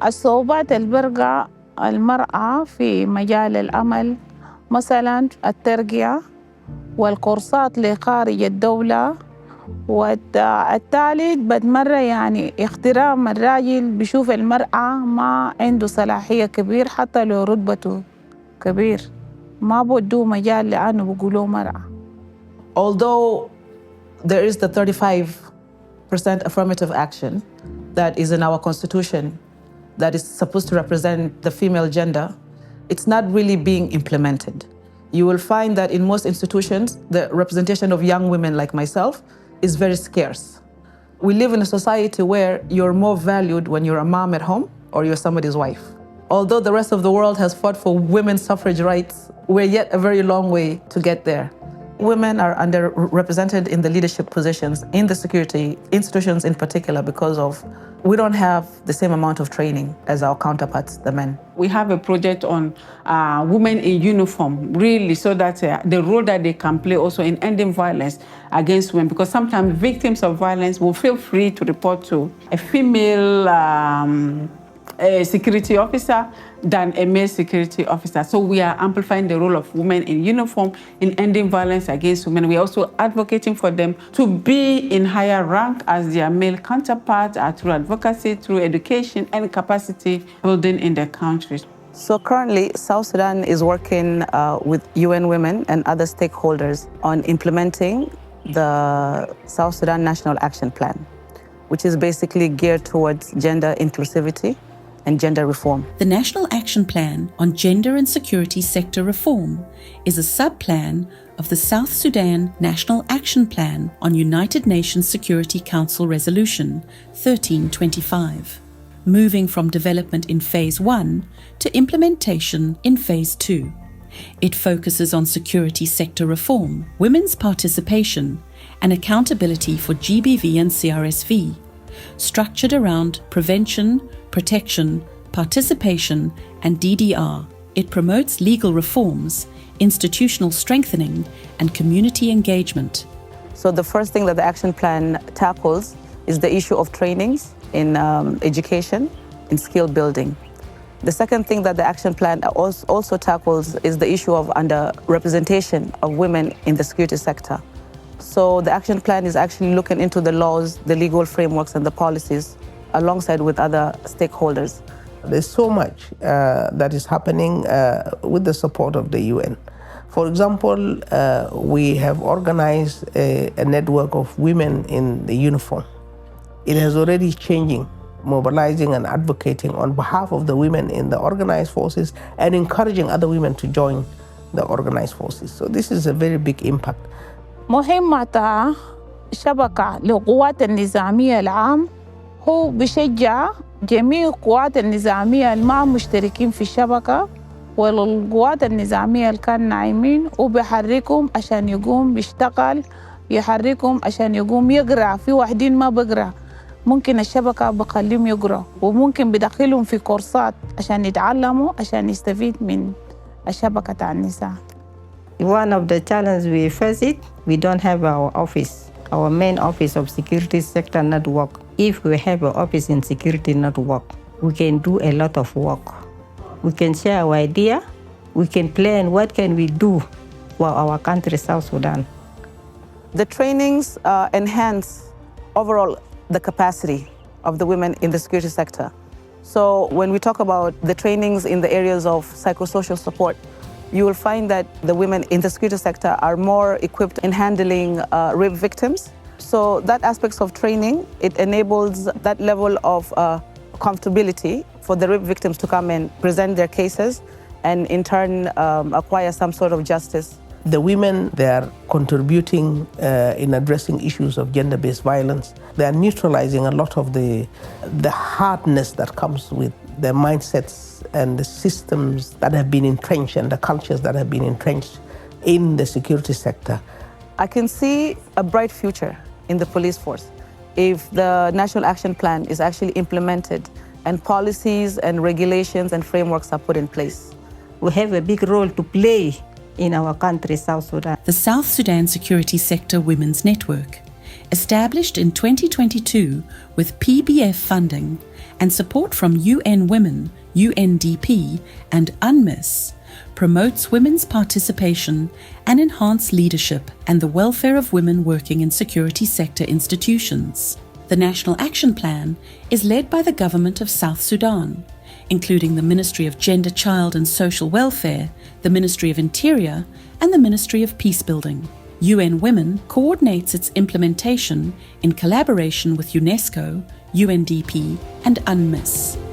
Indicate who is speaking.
Speaker 1: الصعوبات اللي بلقى المرأة في مجال العمل مثلاً الترقية والكورسات لخارج الدولة، والتالي بتمرة يعني احترام الراجل بيشوف المرأة ما عنده صلاحية كبير حتى لو رتبته كبير ما بودوه مجال لأنه بيقولوا مرأة.
Speaker 2: Although there is the 35% affirmative action that is in our constitution that is supposed to represent the female gender, it's not really being implemented. You will find that in most institutions, the representation of young women like myself is very scarce. We live in a society where you're more valued when you're a mom at home or you're somebody's wife. Although the rest of the world has fought for women's suffrage rights, we're yet a very long way to get there. Women are underrepresented in the leadership positions in the security institutions in particular because of we don't have the same amount of training as our counterparts, the men.
Speaker 3: We have a project on women in uniform, really, so that the role that they can play also in ending violence against women, because sometimes victims of violence will feel free to report to a female security officer than a male security officer. So we are amplifying the role of women in uniform in ending violence against women. We are also advocating for them to be in higher rank as their male counterparts through advocacy, through education and capacity building in their countries.
Speaker 2: So currently, South Sudan is working with UN Women and other stakeholders on implementing the South Sudan National Action Plan, which is basically geared towards gender inclusivity and gender reform.
Speaker 4: The National Action Plan on Gender and Security Sector Reform is a sub-plan of the South Sudan National Action Plan on United Nations Security Council Resolution 1325, moving from development in Phase 1 to implementation in Phase 2. It focuses on security sector reform, women's participation, and accountability for GBV and CRSV, structured around prevention, protection, participation, and DDR. It promotes legal reforms, institutional strengthening, and community engagement.
Speaker 2: So the first thing that the action plan tackles is the issue of trainings in education, in skill building. The second thing that the action plan also tackles is the issue of underrepresentation of women in the security sector. So the action plan is actually looking into the laws, the legal frameworks, and the policies alongside with other stakeholders.
Speaker 5: There's so much that is happening with the support of the UN. For example, we have organized a network of women in the uniform. It is already changing, mobilizing and advocating on behalf of the women in the organized forces and encouraging other women to join the organized forces. So this is a very big impact.
Speaker 1: مهمة شبكة للقوات النظامية العام هو بيشجع جميع القوات النظامية الما مشتركين في الشبكة والقوات النظامية اللي كانوا نايمين وبيحركهم عشان يقوم بيشتغل، يحركهم عشان يقوم يقرأ. في واحدين ما بقرأ، ممكن الشبكة بخليهم يقرأ وممكن بدخلهم في كورسات عشان يتعلموا عشان يستفيد من الشبكة تاع النساء.
Speaker 6: One of the challenges we face it, we don't have our office, our main office of security sector network. If we have an office in security network, we can do a lot of work. We can share our idea, we can plan what can we do for our country, South Sudan.
Speaker 2: The trainings enhance overall the capacity of the women in the security sector. So when we talk about the trainings in the areas of psychosocial support, you will find that the women in the security sector are more equipped in handling rape victims. So that aspects of training, it enables that level of comfortability for the rape victims to come and present their cases and in turn acquire some sort of justice.
Speaker 5: The women, they are contributing in addressing issues of gender-based violence. They are neutralizing a lot of the hardness that comes with the mindsets and the systems that have been entrenched and the cultures that have been entrenched in the security sector.
Speaker 2: I can see a bright future in the police force if the National Action Plan is actually implemented and policies and regulations and frameworks are put in place.
Speaker 6: We have a big role to play in our country, South Sudan.
Speaker 4: The South Sudan Security Sector Women's Network established in 2022 with PBF funding and support from UN Women, UNDP and UNMISS, promotes women's participation and enhance leadership and the welfare of women working in security sector institutions. The National Action Plan is led by the Government of South Sudan, including the Ministry of Gender, Child and Social Welfare, the Ministry of Interior, and the Ministry of Peacebuilding. UN Women coordinates its implementation in collaboration with UNESCO, UNDP, and UNMISS.